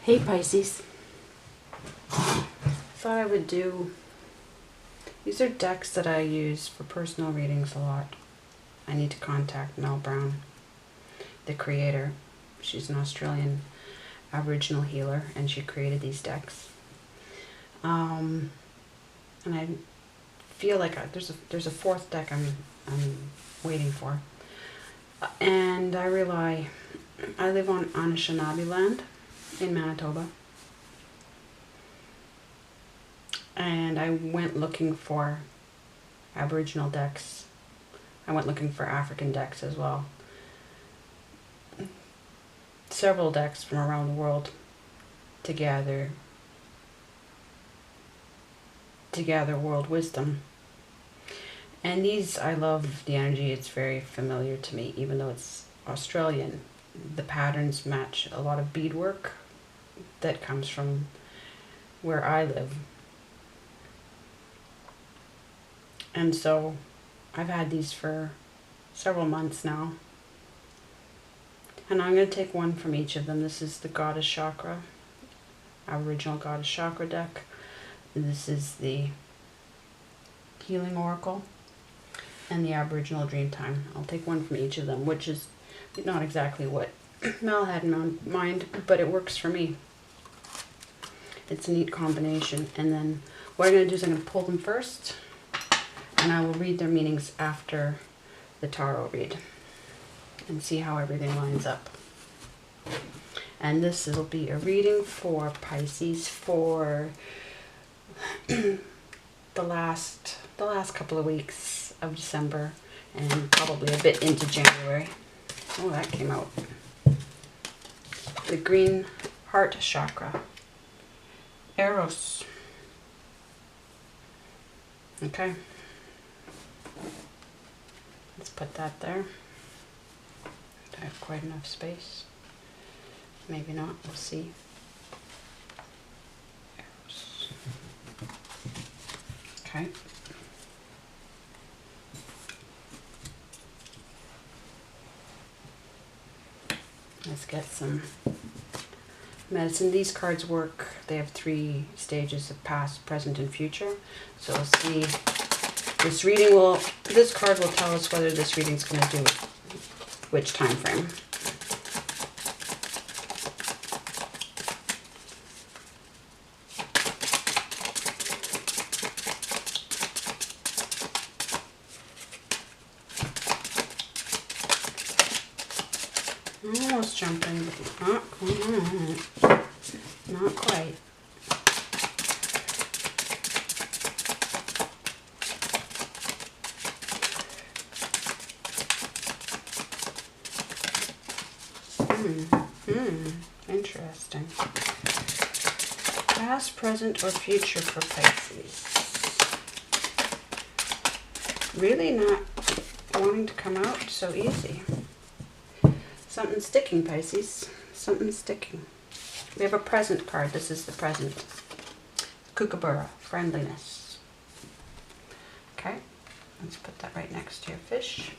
Hey Pisces, thought I would do, these are decks that I use for personal readings a lot. I need to contact Mel Brown, the creator. She's an Australian Aboriginal healer and she created these decks. And I feel like there's a fourth deck I'm waiting for. And I live on Anishinaabe land in Manitoba. And I went looking for Aboriginal decks. I went looking for African decks as well. Several decks from around the world to gather world wisdom. And these, I love the energy. It's very familiar to me, even though it's Australian. The patterns match a lot of beadwork that comes from where I live. And so I've had these for several months now. And I'm going to take one from each of them. This is the Goddess Chakra, Aboriginal Goddess Chakra deck. This is the Healing Oracle and the Aboriginal Dreamtime. I'll take one from each of them, which is not exactly what Mel had in mind, but it works for me. It's a neat combination. And then what I'm going to do is I'm going to pull them first, and I will read their meanings after the tarot read and see how everything lines up. And this will be a reading for Pisces for the last couple of weeks of December and probably a bit into January. Oh, that came out. The Green Heart Chakra. Eros. Okay. Let's put that there. I have quite enough space. Maybe not, we'll see. Eros. Okay. Let's get some medicine. These cards work. They have 3 stages of past, present, and future. So we'll see. This card will tell us whether this reading's going to do which time frame. Almost jumping, but not quite. Interesting. Past, present, or future for Pisces. Really not wanting to come out so easy. Something's sticking, Pisces. Something's sticking. We have a present card. This is the present. Kookaburra, friendliness. Okay, let's put that right next to your fish.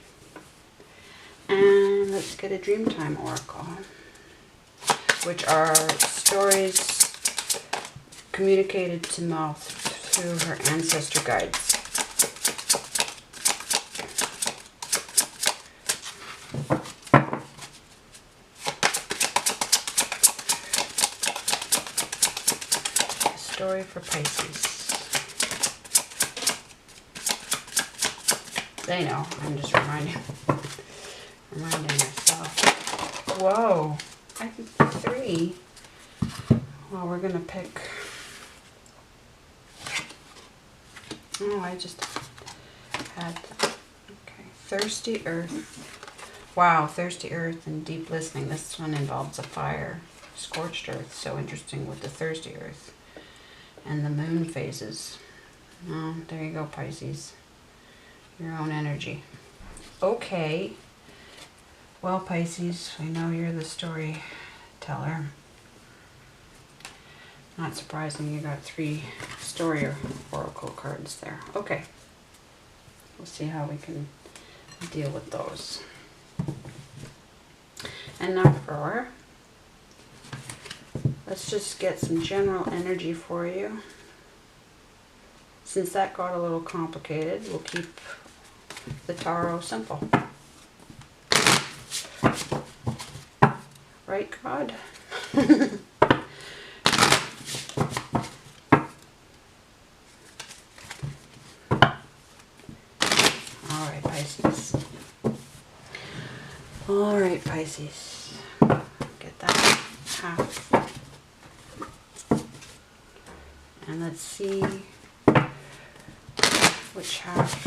And let's get a Dreamtime Oracle, which are stories communicated to Mel through her ancestor guides. Story for Pisces. They know. I'm just reminding myself. Whoa. I think 3. Well, we're going to pick... Oh, I just had... Okay. Thirsty Earth. Wow, Thirsty Earth and Deep Listening. This one involves a fire. Scorched Earth. So interesting with the Thirsty Earth. And the moon phases. Oh, there you go, Pisces. Your own energy. Okay. Well, Pisces, I know you're the storyteller. Not surprising you got 3 story oracle cards there. Okay. We'll see how we can deal with those. And now for let's just get some general energy for you. Since that got a little complicated, we'll keep the tarot simple. Right, God? Alright, Pisces. Alright, Pisces. Get that half. And let's see which half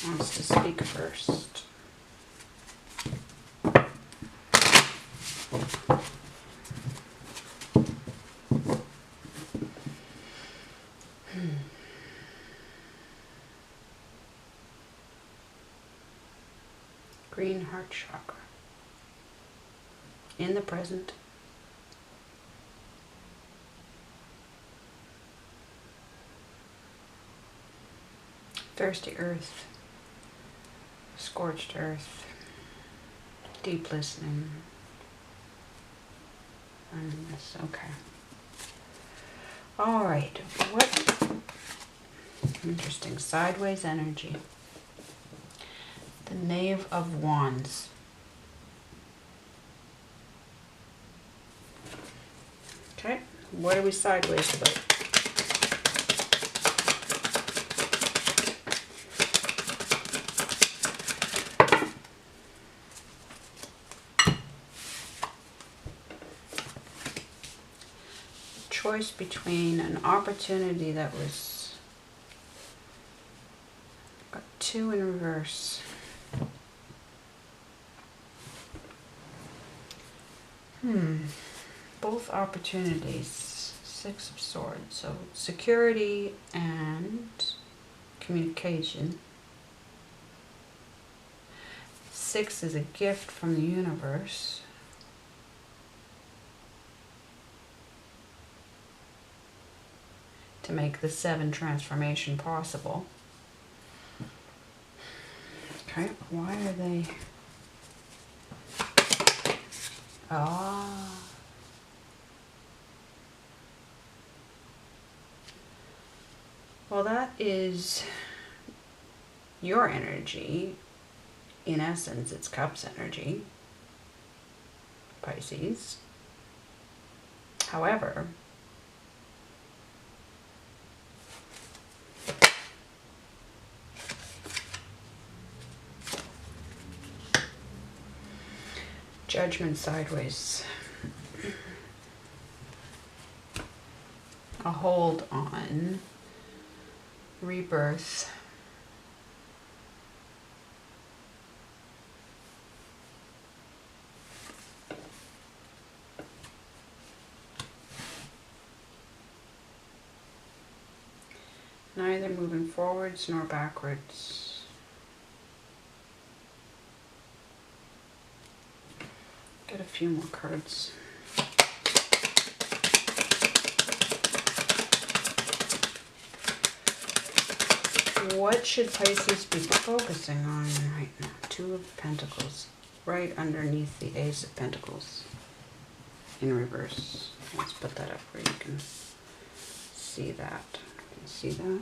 wants to speak first. Green heart chakra. In the present. Thirsty earth. Scorched earth. Deep listening. And this, okay. Alright, what interesting sideways energy. The Knave of Wands. Okay, what are we sideways about? Choice between an opportunity that was got 2 in reverse. Both opportunities. 6 of Swords. So security and communication. 6 is a gift from the universe. To make the 7 transformation possible. Okay, why are they... Well, that is your energy. In essence, it's Cups energy, Pisces. However, Judgment sideways. A hold on rebirth. Neither moving forwards nor backwards. Get a few more cards. What should Pisces be focusing on right now? 2 of Pentacles, right underneath the Ace of Pentacles in reverse. Let's put that up where you can see that. Can you see that?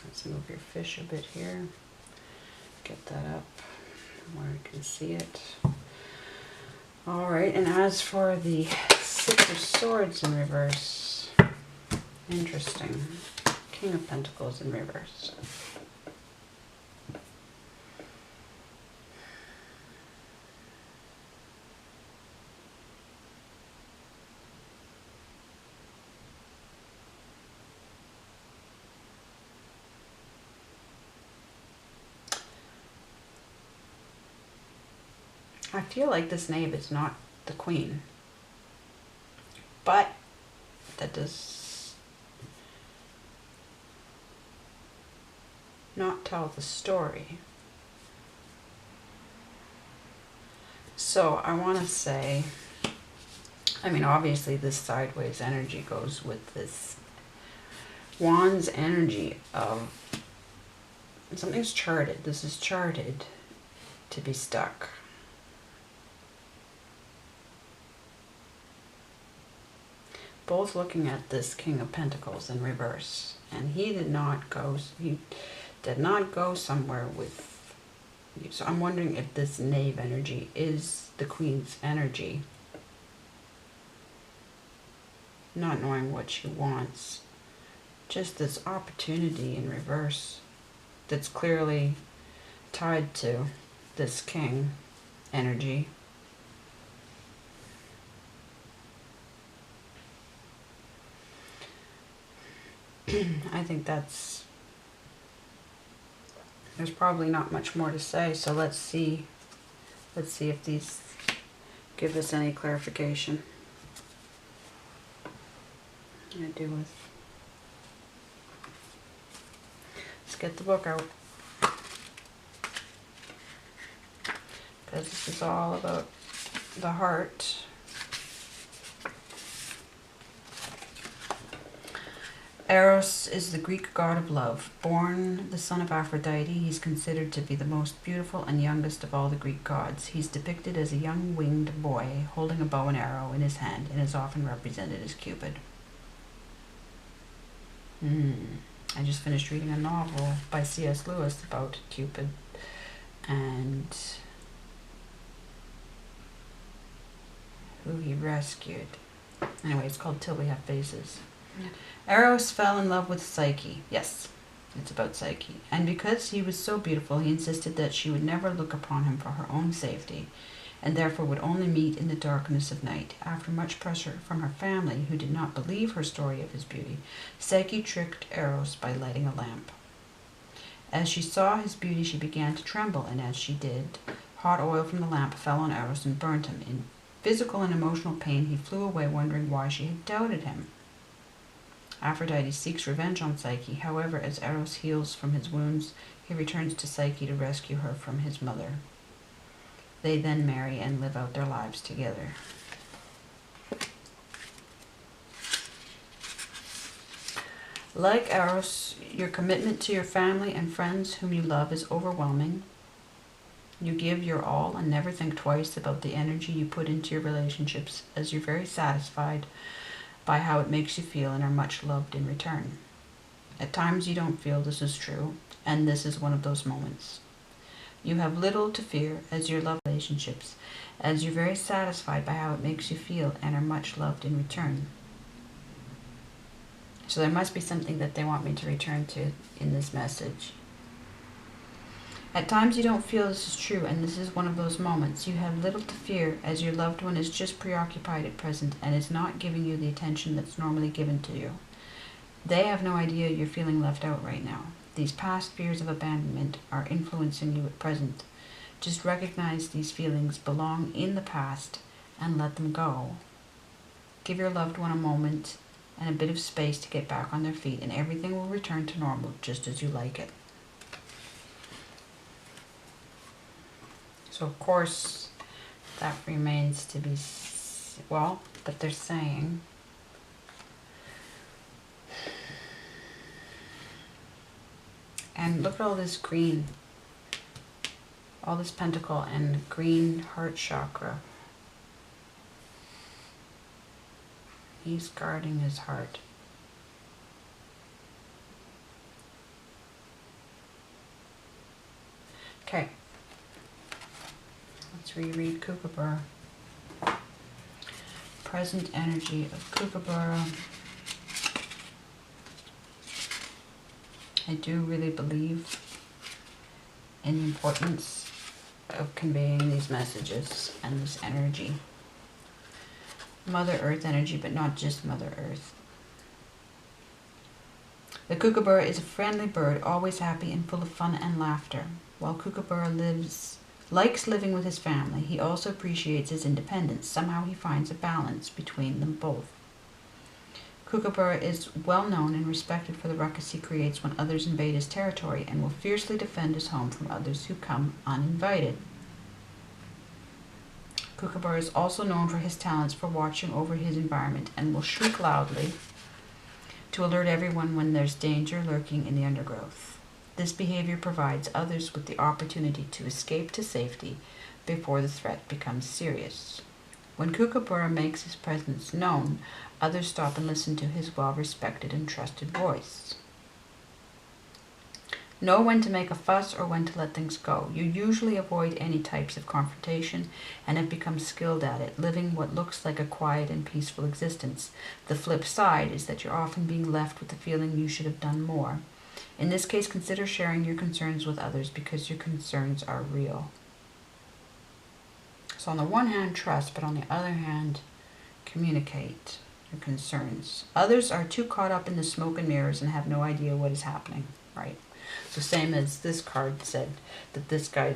Let's move your fish a bit here. Get that up where you can see it. All right, and as for the 6 of Swords in reverse, interesting. King of Pentacles in reverse. I feel like this knave is not the queen, but that does not tell the story. So I want to say, I mean, obviously this sideways energy goes with this Wands energy of Something's charted. This is charted to be stuck. Both looking at this King of Pentacles in reverse. And he did not go somewhere with you. So I'm wondering if this Knave energy is the Queen's energy. Not knowing what she wants. Just this opportunity in reverse that's clearly tied to this King energy. I think there's probably not much more to say, so let's see if these give us any clarification. I'm going to do with, let's get the book out, because this is all about the heart. Eros is the Greek god of love. Born the son of Aphrodite, he's considered to be the most beautiful and youngest of all the Greek gods. He's depicted as a young winged boy holding a bow and arrow in his hand and is often represented as Cupid. I just finished reading a novel by C.S. Lewis about Cupid and who he rescued. Anyway, it's called Till We Have Faces. Eros fell in love with Psyche. Yes, it's about Psyche. And because he was so beautiful, he insisted that she would never look upon him for her own safety, and therefore would only meet in the darkness of night. After much pressure from her family, who did not believe her story of his beauty, Psyche tricked Eros by lighting a lamp. As she saw his beauty, she began to tremble, and as she did, hot oil from the lamp fell on Eros and burnt him. In physical and emotional pain, he flew away, wondering why she had doubted him. Aphrodite seeks revenge on Psyche. However, as Eros heals from his wounds, he returns to Psyche to rescue her from his mother. They then marry and live out their lives together. Like Eros, your commitment to your family and friends whom you love is overwhelming. You give your all and never think twice about the energy you put into your relationships, as you're very satisfied by how it makes you feel and are much loved in return. At times you don't feel this is true, and this is one of those moments. You have little to fear as your love relationships, as you're very satisfied by how it makes you feel and are much loved in return. So there must be something that they want me to return to in this message. At times you don't feel this is true, and this is one of those moments. You have little to fear as your loved one is just preoccupied at present and is not giving you the attention that's normally given to you. They have no idea you're feeling left out right now. These past fears of abandonment are influencing you at present. Just recognize these feelings belong in the past and let them go. Give your loved one a moment and a bit of space to get back on their feet, and everything will return to normal just as you like it. So of course, that remains to be, well, but they're saying, and look at all this green, all this pentacle and green heart chakra. He's guarding his heart. Okay. Let's reread Kookaburra. Present energy of Kookaburra. I do really believe in the importance of conveying these messages and this energy. Mother Earth energy, but not just Mother Earth. The Kookaburra is a friendly bird, always happy and full of fun and laughter. While Kookaburra likes living with his family, he also appreciates his independence. Somehow he finds a balance between them both. Kookaburra is well known and respected for the ruckus he creates when others invade his territory, and will fiercely defend his home from others who come uninvited. Kookaburra is also known for his talents for watching over his environment, and will shriek loudly to alert everyone when there's danger lurking in the undergrowth. This behavior provides others with the opportunity to escape to safety before the threat becomes serious. When Kookaburra makes his presence known, others stop and listen to his well-respected and trusted voice. Know when to make a fuss or when to let things go. You usually avoid any types of confrontation and have become skilled at it, living what looks like a quiet and peaceful existence. The flip side is that you're often being left with the feeling you should have done more. In this case, consider sharing your concerns with others because your concerns are real. So on the one hand, trust, but on the other hand, communicate your concerns. Others are too caught up in the smoke and mirrors and have no idea what is happening, right? So same as this card said, that this guy,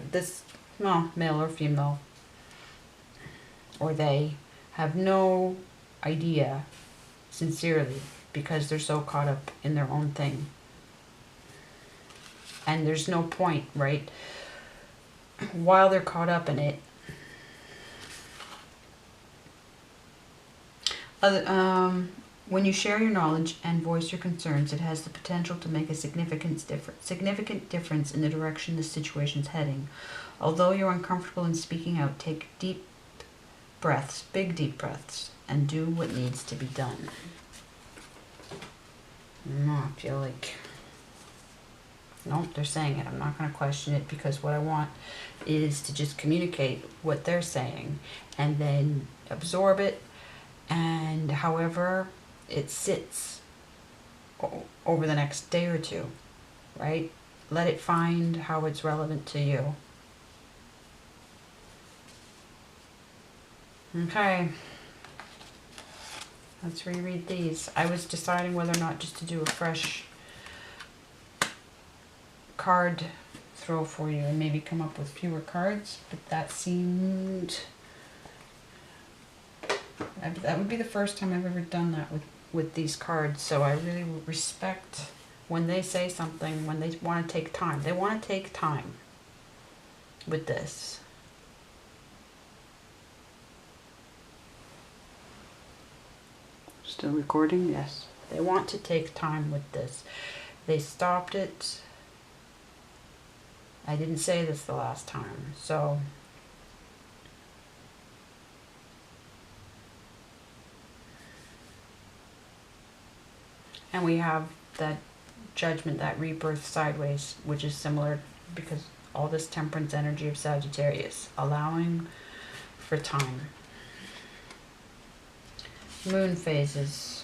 male or female, or they, have no idea, sincerely, because they're so caught up in their own thing. And there's no point, right? While they're caught up in it, when you share your knowledge and voice your concerns, it has the potential to make a significant difference in the direction the situation's heading. Although you're uncomfortable in speaking out, take deep breaths, big deep breaths, and do what needs to be done. I feel like, nope, they're saying it. I'm not going to question it because what I want is to just communicate what they're saying and then absorb it, and however it sits over the next day or two, right? Let it find how it's relevant to you. Okay. Let's reread these. I was deciding whether or not just to do a fresh card throw for you and maybe come up with fewer cards, but that seemed... that would be the first time I've ever done that with these cards, so I really respect when they say something, when they want to take time. They want to take time with this. Still recording? Yes. They want to take time with this. They stopped it. I didn't say this the last time, so... And we have that Judgment, that rebirth sideways, which is similar because all this temperance energy of Sagittarius, allowing for time. Moon phases.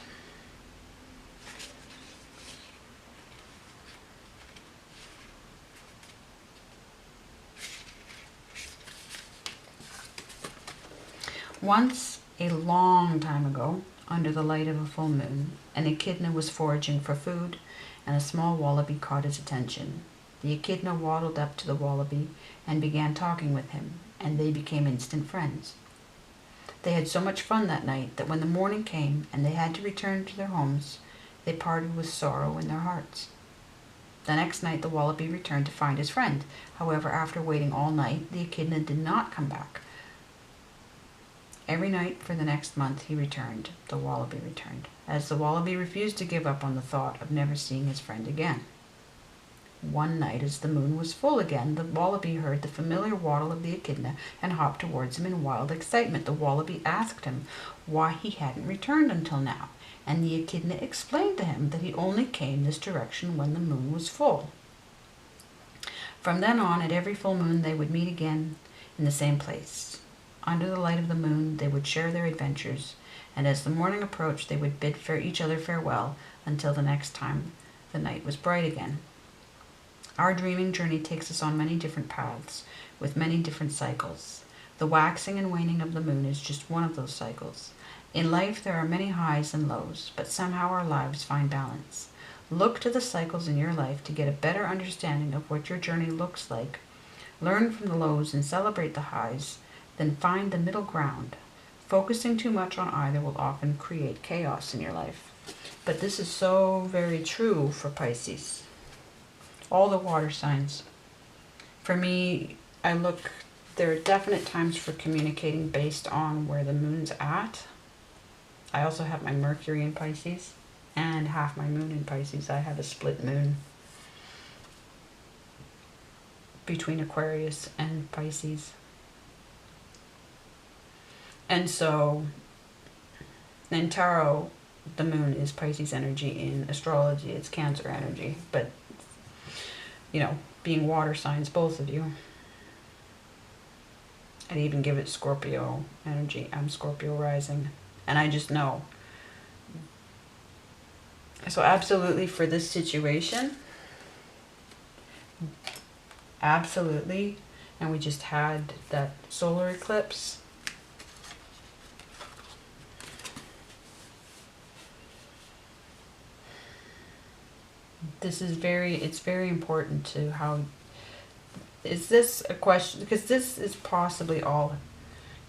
Once, a long time ago, under the light of a full moon, an echidna was foraging for food, and a small wallaby caught his attention. The echidna waddled up to the wallaby and began talking with him, and they became instant friends. They had so much fun that night that when the morning came and they had to return to their homes, they parted with sorrow in their hearts. The next night the wallaby returned to find his friend. However, after waiting all night, the echidna did not come back. Every night for the next month he returned. The wallaby returned, as the wallaby refused to give up on the thought of never seeing his friend again. One night, as the moon was full again, the wallaby heard the familiar waddle of the echidna and hopped towards him in wild excitement. The wallaby asked him why he hadn't returned until now, and the echidna explained to him that he only came this direction when the moon was full. From then on, at every full moon, they would meet again in the same place. Under the light of the moon, they would share their adventures, and as the morning approached, they would bid each other farewell until the next time the night was bright again. Our dreaming journey takes us on many different paths, with many different cycles. The waxing and waning of the moon is just one of those cycles. In life, there are many highs and lows, but somehow our lives find balance. Look to the cycles in your life to get a better understanding of what your journey looks like. Learn from the lows and celebrate the highs, then find the middle ground. Focusing too much on either will often create chaos in your life. But this is so very true for Pisces. All the water signs. For me, there are definite times for communicating based on where the moon's at. I also have my Mercury in Pisces and half my moon in Pisces. I have a split moon. between Aquarius and Pisces. And so, in tarot, the moon is Pisces energy. In astrology, it's Cancer energy. But, you know, being water signs, both of you. I'd even give it Scorpio energy. I'm Scorpio rising. And I just know. So absolutely for this situation, absolutely. And we just had that solar eclipse. This is it's very important to how, is this a question, because this is possibly all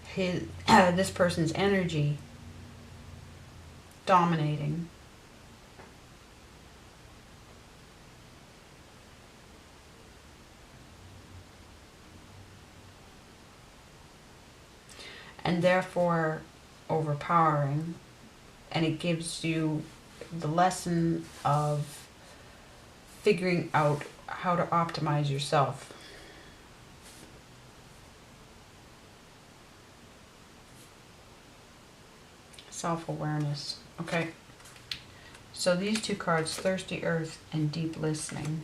his, this person's energy dominating. And therefore overpowering, and it gives you the lesson of figuring out how to optimize yourself. Self-awareness. Okay. So these two cards, Thirsty Earth and Deep Listening.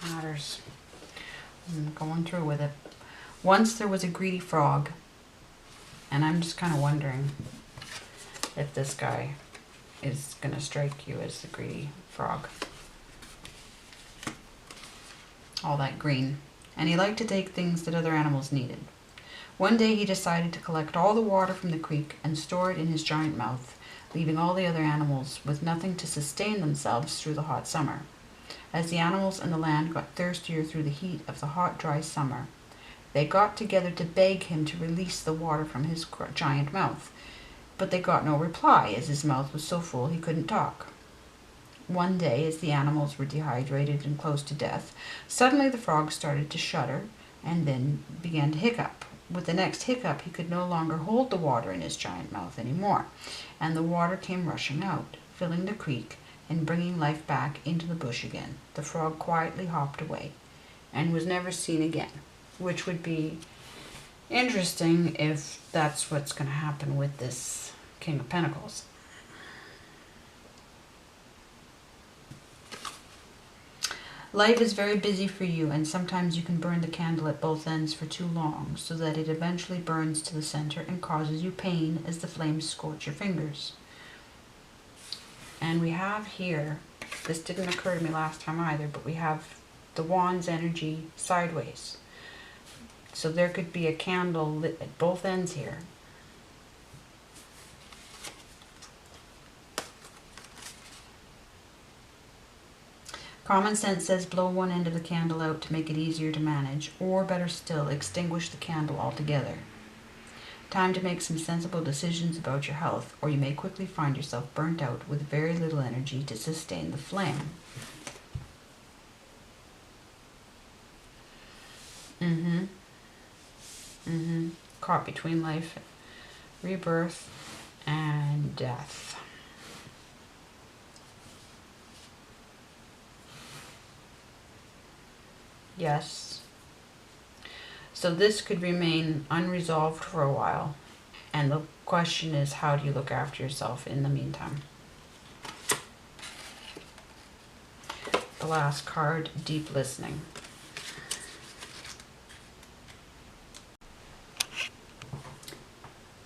Matters. I'm going through with it. Once there was a greedy frog, and I'm just kind of wondering if this guy is going to strike you as the greedy frog. All that green. And he liked to take things that other animals needed. One day he decided to collect all the water from the creek and store it in his giant mouth, leaving all the other animals with nothing to sustain themselves through the hot summer. As the animals and the land got thirstier through the heat of the hot, dry summer, they got together to beg him to release the water from his giant mouth. But they got no reply, as his mouth was so full he couldn't talk. One day, as the animals were dehydrated and close to death, suddenly the frog started to shudder and then began to hiccup. With the next hiccup, he could no longer hold the water in his giant mouth anymore, and the water came rushing out, filling the creek and bringing life back into the bush again. The frog quietly hopped away and was never seen again, which would be interesting if that's what's going to happen with this King of Pentacles. Life is very busy for you, and sometimes you can burn the candle at both ends for too long, so that it eventually burns to the center and causes you pain as the flames scorch your fingers. And we have here, this didn't occur to me last time either, but we have the Wand's energy sideways. So there could be a candle lit at both ends here. Common sense says blow one end of the candle out to make it easier to manage, or better still, extinguish the candle altogether. Time to make some sensible decisions about your health, or you may quickly find yourself burnt out with very little energy to sustain the flame. Caught between life, rebirth, and death. Yes. So this could remain unresolved for a while. And the question is, how do you look after yourself in the meantime? The last card, Deep Listening.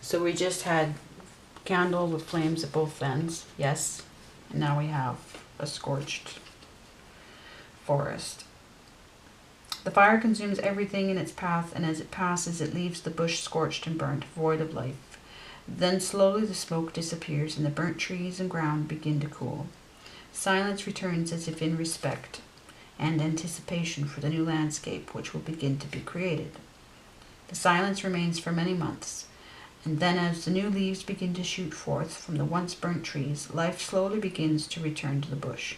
So we just had candle with flames at both ends, yes. And now we have a scorched forest. The fire consumes everything in its path, and as it passes, it leaves the bush scorched and burnt, void of life. Then slowly the smoke disappears, and the burnt trees and ground begin to cool. Silence returns as if in respect and anticipation for the new landscape which will begin to be created. The silence remains for many months, and then as the new leaves begin to shoot forth from the once burnt trees, life slowly begins to return to the bush.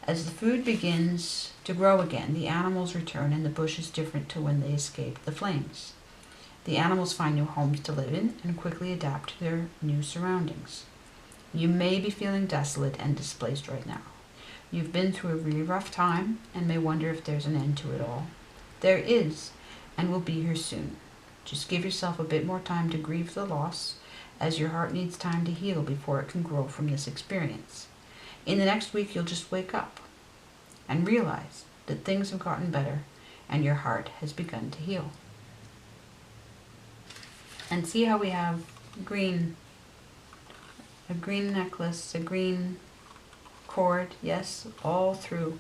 As the food begins to grow again, the animals return and the bush is different to when they escaped the flames. The animals find new homes to live in and quickly adapt to their new surroundings. You may be feeling desolate and displaced right now. You've been through a really rough time and may wonder if there's an end to it all. There is, and will be here soon. Just give yourself a bit more time to grieve the loss, as your heart needs time to heal before it can grow from this experience. In the next week, you'll just wake up and realize that things have gotten better and your heart has begun to heal. And see how we have green, a green necklace, a green cord, yes, all through.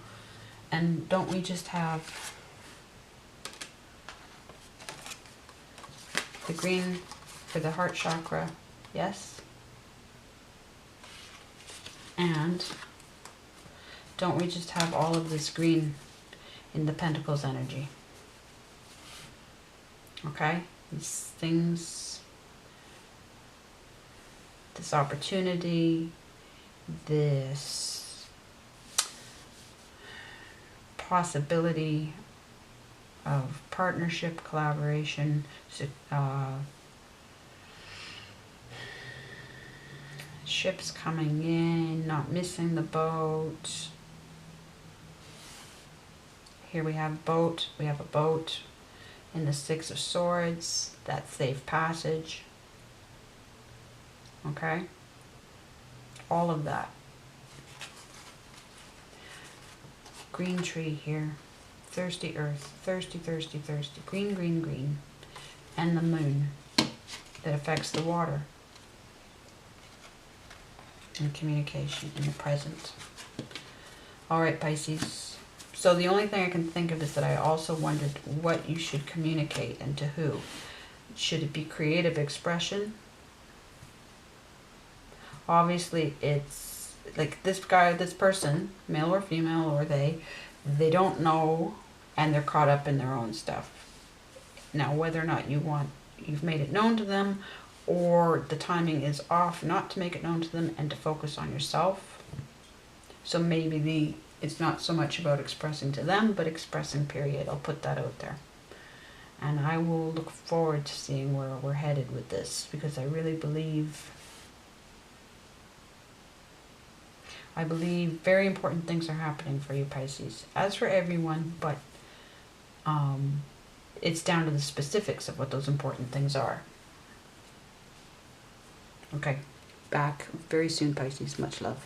And don't we just have the green for the heart chakra, yes? And don't we just have all of this green in the Pentacles energy? Okay? These things, this opportunity, this possibility of partnership, collaboration, ships coming in, not missing the boat. Here we have boat, we have a boat in the Six of Swords, that's safe passage. Okay? All of that. Green tree here. Thirsty earth. Thirsty, thirsty, thirsty. Green, green, green. And the moon that affects the water. And communication in the present. Alright, Pisces. So the only thing I can think of is that I also wondered what you should communicate and to who. Should it be creative expression? Obviously, it's like this guy, this person, male or female, or they don't know and they're caught up in their own stuff. Now, whether or not you've made it known to them or the timing is off not to make it known to them and to focus on yourself. So maybe it's not so much about expressing to them, but expressing, period. I'll put that out there. And I will look forward to seeing where we're headed with this, because I really believe very important things are happening for you, Pisces. As for everyone, but it's down to the specifics of what those important things are. Okay, back very soon, Pisces. Much love.